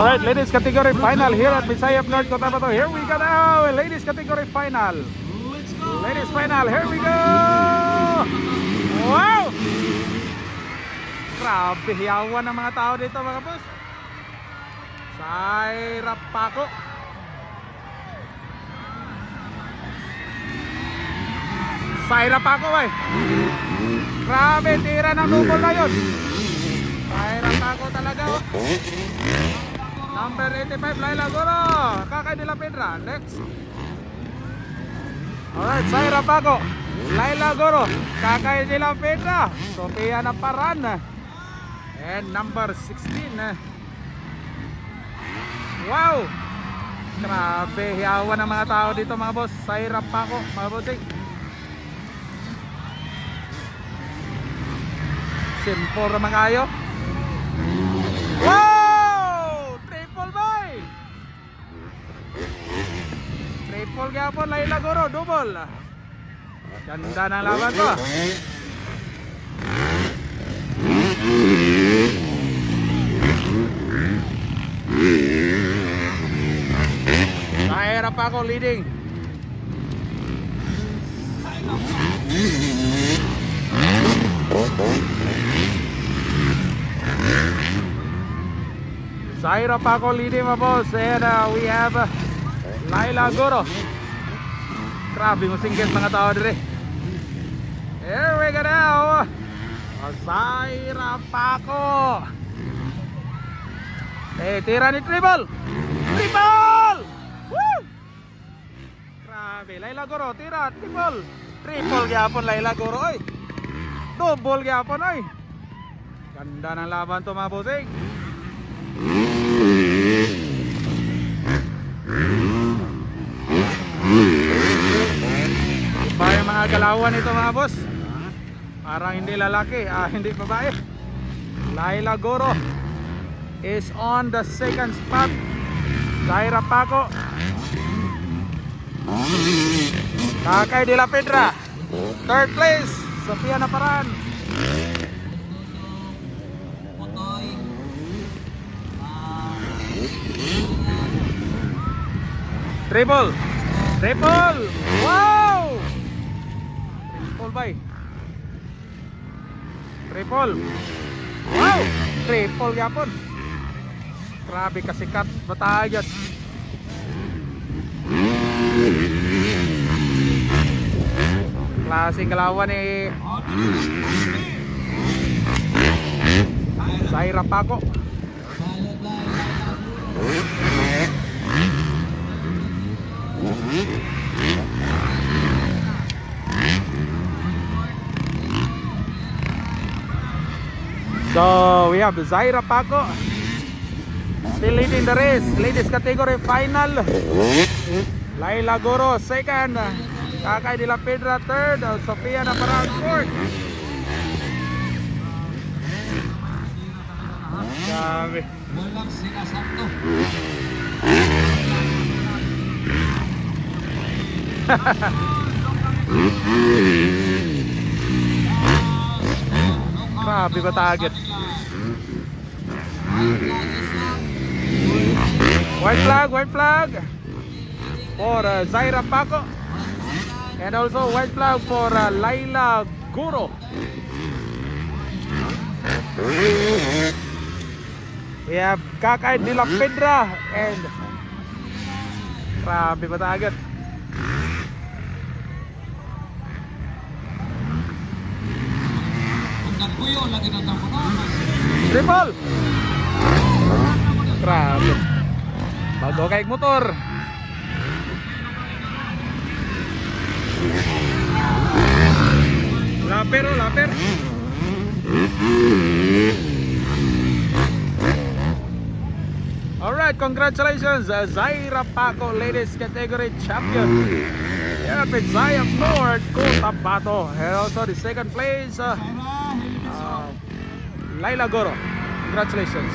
Alright, ladies category final here at Visayas North Cotabato. Here we go now. Ladies category final. Ladies final, here we go. Wow! Grabe, hiyawan ng mga tao dito mga boss. Saira Paco. Saira Paco ay. Grabe, tira ng double na yun. Saira Paco talaga oh. Number 85, Laila Goro. Kakay de la Pedra. Next. Alright, Saira Paco, Laila Goro, Kakay de la Pedra, Sofia Naparan. And number 16. Wow! Grabe, hiyawan ng mga tao dito mga boss. Saira Paco, mga bossing. Simple naman kayo. Wow! Triple boy! Triple gapon, Laila Goro, double. Ganda ng laban ko. Saira Paco leading. Saira Paco leading my boss. And we have Laila Goro. Grabe mo singgit mga tao dire. Here we go now. Saira Paco. Tira ni triple. Triple! Woo! Grabe, Laila Goro tira triple. Triple gyapon Laila Goro oy. Double gyapon oy. Ganda ng laban to mga bossing. Iba yung mga galawan ito mga boss. Parang hindi lalaki, hindi babae. Laila Goro is on the second spot. Saira Paco, Kakay de la Pedra, third place. Sofia Naparan. Triple. Triple. Wow! Triple by. Triple. Wow! Triple yapon. Grabe kasikat batayan. Klaseng kalawan ni Saira Paco. So we have Saira Paco still leading the race. Ladies category final. Laila Goro second. Kakay de la Pedra third. Sofia Naparan fourth. Grabe. Walang sinasakto. Grabe ba target? White flag for Saira Paco, and also white flag for Laila Goro. We have Kakay de la Pedra and grabe ba target? Triple. Grabe. Bago kay motor. Laper. Alright, congratulations, Saira Paco, ladies category champion. Yeah, Visayas North Cotabato. And also the second place, Laila Goro. Congratulations.